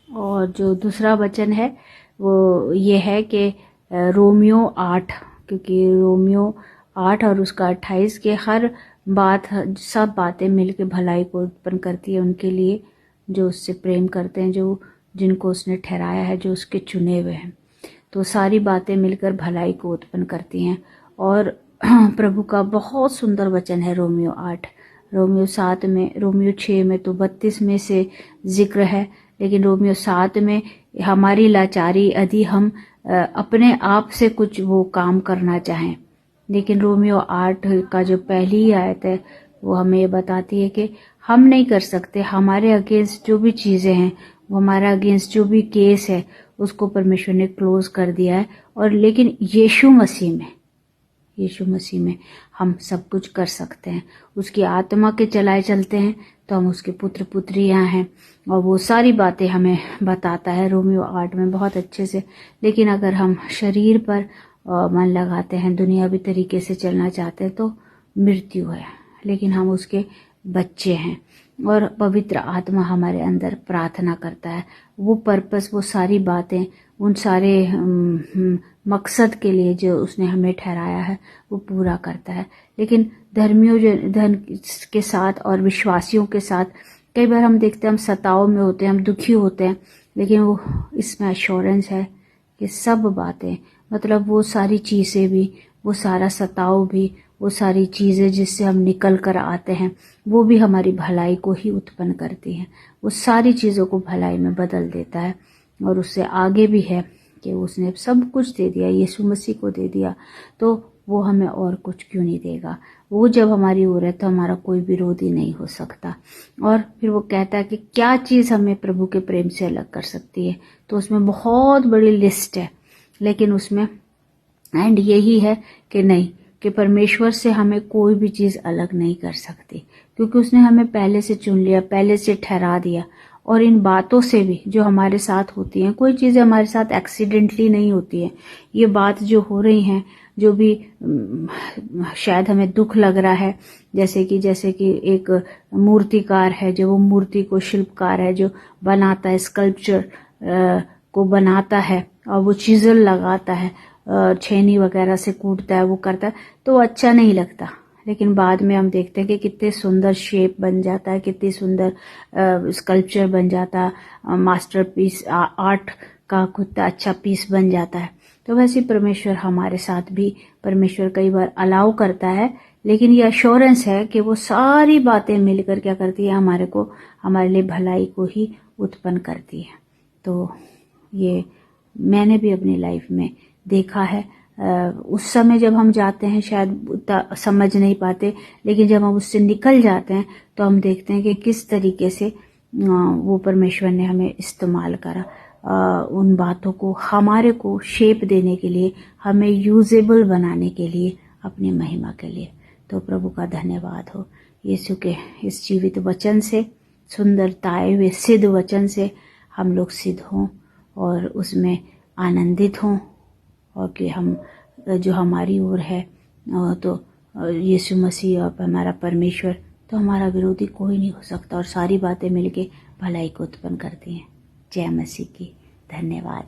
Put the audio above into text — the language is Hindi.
और जो दूसरा वचन है वो ये है कि रोमियो 8, क्योंकि रोमियो 8 और उसका 28 के हर बात, सब बातें मिलकर भलाई को उत्पन्न करती है उनके लिए जो उससे प्रेम करते हैं, जो जिनको उसने ठहराया है, जो उसके चुने हुए हैं। तो सारी बातें मिलकर भलाई को उत्पन्न करती हैं। और प्रभु का बहुत सुंदर वचन है रोमियो 8। रोमियो 7 में, रोमियो 6 में तो 32 में से जिक्र है, लेकिन रोमियो 7 में हमारी लाचारी यदि हम अपने आप से कुछ वो काम करना चाहें, लेकिन रोमियो 8 का जो पहली ही आयत है वो हमें ये बताती है कि हम नहीं कर सकते। हमारे अगेंस्ट जो भी चीज़ें हैं, वो हमारा अगेंस्ट जो भी केस है, उसको परमेश्वर ने क्लोज कर दिया है। और लेकिन यीशु मसीह में हम सब कुछ कर सकते हैं। उसकी आत्मा के चलाए चलते हैं तो हम उसके पुत्र पुत्रियां हैं, और वो सारी बातें हमें बताता है रोमियो 8 में बहुत अच्छे से। लेकिन अगर हम शरीर पर मन लगाते हैं, दुनियावी तरीके से चलना चाहते हैं, तो मृत्यु है। लेकिन हम उसके बच्चे हैं और पवित्र आत्मा हमारे अंदर प्रार्थना करता है। वो पर्पस, वो सारी बातें, उन सारे मकसद के लिए जो उसने हमें ठहराया है वो पूरा करता है। लेकिन धर्मियों धन के साथ और विश्वासियों के साथ कई बार हम देखते हैं, हम सताव में होते हैं, हम दुखी होते हैं, लेकिन वो इसमें एश्योरेंस है कि सब बातें, मतलब वो सारी चीज़ें भी, वो सारा सताव भी, वो सारी चीज़ें जिससे हम निकल कर आते हैं, वो भी हमारी भलाई को ही उत्पन्न करती हैं। वो सारी चीज़ों को भलाई में बदल देता है। और उससे आगे भी है कि उसने सब कुछ दे दिया, यीशु मसीह को दे दिया, तो वो हमें और कुछ क्यों नहीं देगा। वो जब हमारी ओर है तो हमारा कोई विरोधी नहीं हो सकता। और फिर वो कहता है कि क्या चीज़ हमें प्रभु के प्रेम से अलग कर सकती है। तो उसमें बहुत बड़ी लिस्ट है, लेकिन उसमें एंड यही है कि नहीं, कि परमेश्वर से हमें कोई भी चीज़ अलग नहीं कर सकती, क्योंकि उसने हमें पहले से चुन लिया, पहले से ठहरा दिया। और इन बातों से भी जो हमारे साथ होती हैं, कोई चीज़ें हमारे साथ एक्सीडेंटली नहीं होती हैं। ये बात जो हो रही हैं, जो भी शायद हमें दुख लग रहा है, जैसे कि एक मूर्तिकार है, जो वो मूर्ति को, शिल्पकार है जो बनाता है, स्कल्पचर को बनाता है, और वो चीज़ल लगाता है, छेनी वगैरह से कूटता है, वो करता है, तो वो अच्छा नहीं लगता। लेकिन बाद में हम देखते हैं कि कितने सुंदर शेप बन जाता है, कितनी सुंदर स्कल्पचर बन जाता है, मास्टरपीस, आर्ट का कितना अच्छा पीस बन जाता है। तो वैसे परमेश्वर हमारे साथ भी, परमेश्वर कई बार अलाउ करता है, लेकिन ये अश्योरेंस है कि वो सारी बातें मिलकर क्या करती है, हमारे लिए भलाई को ही उत्पन्न करती है। तो ये मैंने भी अपनी लाइफ में देखा है। उस समय जब हम जाते हैं शायद समझ नहीं पाते, लेकिन जब हम उससे निकल जाते हैं तो हम देखते हैं कि किस तरीके से वो परमेश्वर ने हमें इस्तेमाल करा, उन बातों को हमारे को शेप देने के लिए, हमें यूजेबल बनाने के लिए, अपनी महिमा के लिए। तो प्रभु का धन्यवाद हो। यीशु के इस जीवित वचन से, सुंदरताए हुए सिद्ध वचन से हम लोग सिद्ध हों और उसमें आनंदित हों, और कि हम जो हमारी ओर है तो यीशु मसीह और हमारा परमेश्वर, तो हमारा विरोधी कोई नहीं हो सकता। और सारी बातें मिलके भलाई को उत्पन्न करती हैं। जय मसीह की। धन्यवाद।